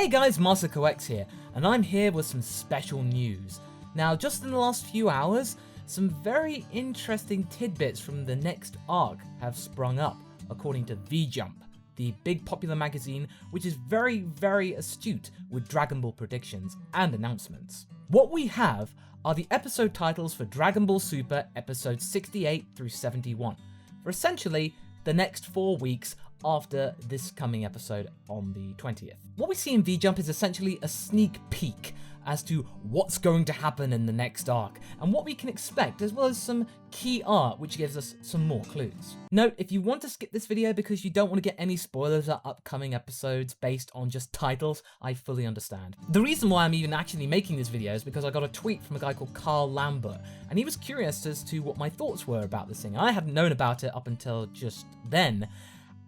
Hey guys, MasakoX here, and I'm here with some special news. Now, just in the last few hours, some very interesting tidbits from the next arc have sprung up, according to TheJump, the big popular magazine which is very astute with Dragon Ball predictions and announcements. What we have are the episode titles for Dragon Ball Super episodes 68 through 71, for essentially the next 4 weeks after this coming episode on the 20th. What we see in TheJump is essentially a sneak peek as to what's going to happen in the next arc and what we can expect, as well as some key art which gives us some more clues. Note, if you want to skip this video because you don't want to get any spoilers at upcoming episodes based on just titles, I fully understand. The reason why I'm even actually making this video is because I got a tweet from a guy called Carl Lambert, and he was curious as to what my thoughts were about this thing. I hadn't known about it up until just then,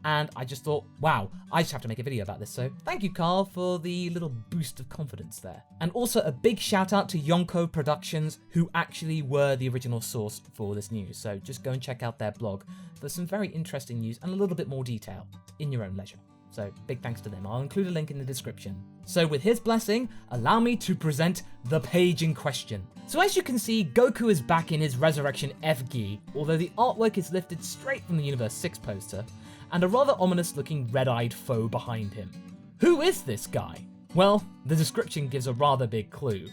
and I just thought, wow, I just have to make a video about this. So thank you, Carl, for the little boost of confidence there. And also a big shout out to Yonko Productions, who actually were the original source for this news. So just go and check out their blog for some very interesting news and a little bit more detail in your own leisure. So big thanks to them. I'll include a link in the description. So with his blessing, allow me to present the page in question. So as you can see, Goku is back in his Resurrection F-gi, although the artwork is lifted straight from the Universe 6 poster, and a rather ominous looking red-eyed foe behind him. Who is this guy? Well, the description gives a rather big clue.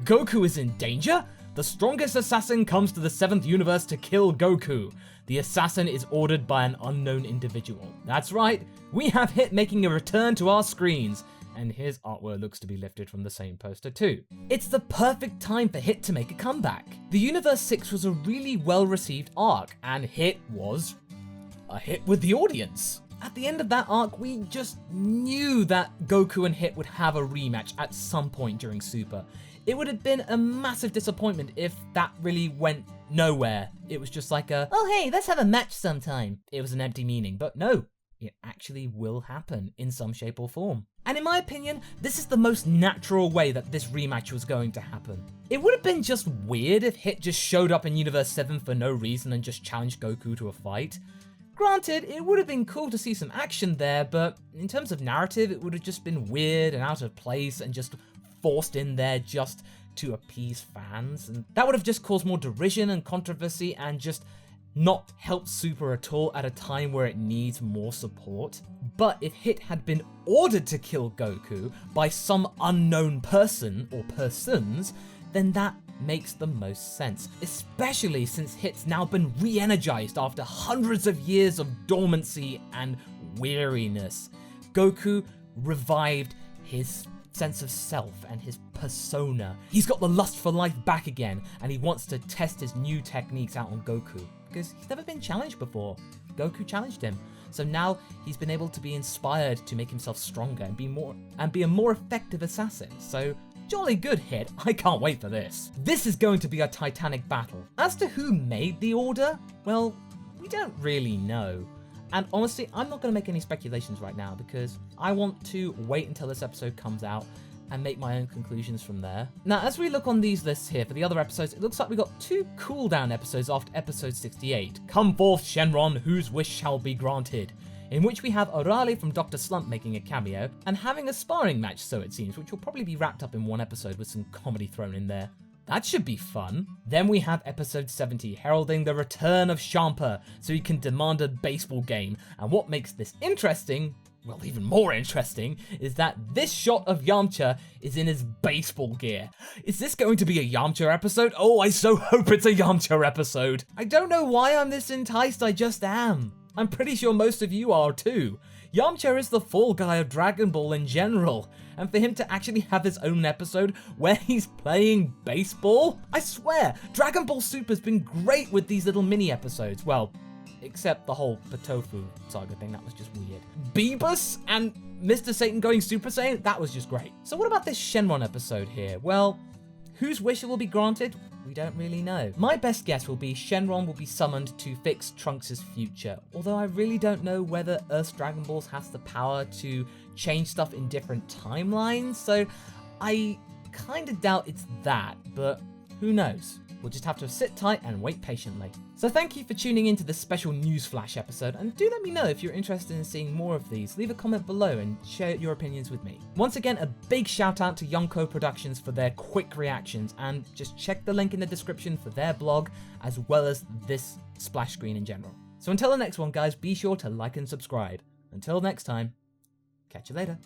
Goku is in danger? The strongest assassin comes to the 7th universe to kill Goku. The assassin is ordered by an unknown individual. That's right, we have Hit making a return to our screens, and his artwork looks to be lifted from the same poster too. It's the perfect time for Hit to make a comeback. The Universe 6 was a really well-received arc, and Hit was a hit with the audience. At the end of that arc, we just knew that Goku and Hit would have a rematch at some point during Super. It would have been a massive disappointment if that really went nowhere. It was just like a, oh hey, let's have a match sometime. It was an empty meaning, but no, it actually will happen in some shape or form. And in my opinion, this is the most natural way that this rematch was going to happen. It would have been just weird if Hit just showed up in Universe 7 for no reason and just challenged Goku to a fight. Granted, it would have been cool to see some action there, but in terms of narrative, it would have just been weird and out of place and just forced in there just to appease fans. And that would have just caused more derision and controversy and just not helped Super at all at a time where it needs more support. But if Hit had been ordered to kill Goku by some unknown person or persons, then that makes the most sense, especially since Hit's now been re-energized after hundreds of years of dormancy and weariness. Goku revived his sense of self and his persona. He's got the lust for life back again, and he wants to test his new techniques out on Goku, because he's never been challenged before. Goku challenged him. So now he's been able to be inspired to make himself stronger and be a more effective assassin. So jolly good, Hit. I can't wait for this. This is going to be a titanic battle. As to who made the order, well, we don't really know. And honestly, I'm not going to make any speculations right now because I want to wait until this episode comes out and make my own conclusions from there. Now, as we look on these lists here for the other episodes, it looks like we got 2 cooldown episodes after episode 68. Come forth, Shenron, whose wish shall be granted, in which we have Orale from Dr. Slump making a cameo and having a sparring match, so it seems, which will probably be wrapped up in one episode with some comedy thrown in there. That should be fun. Then we have episode 70, heralding the return of Champa, so he can demand a baseball game. And what makes this interesting, well, even more interesting, is that this shot of Yamcha is in his baseball gear. Is this going to be a Yamcha episode? Oh, I so hope it's a Yamcha episode. I don't know why I'm this enticed, I just am. I'm pretty sure most of you are too. Yamcha is the fall guy of Dragon Ball in general, and for him to actually have his own episode where he's playing baseball? I swear, Dragon Ball Super's been great with these little mini episodes. Well, except the whole Patofu saga thing, that was just weird. Beerus and Mr. Satan going Super Saiyan, that was just great. So what about this Shenron episode here? Well, whose wish will be granted? We don't really know. My best guess will be Shenron will be summoned to fix Trunks' future, although I really don't know whether Earth's Dragon Balls has the power to change stuff in different timelines, so I kind of doubt it's that, but who knows? We'll just have to sit tight and wait patiently. So thank you for tuning into this special news flash episode, and do let me know if you're interested in seeing more of these. Leave a comment below and share your opinions with me. Once again, a big shout out to Yonko Productions for their quick reactions, and just check the link in the description for their blog as well as this splash screen in general. So until the next one, guys, be sure to like and subscribe. Until next time, catch you later.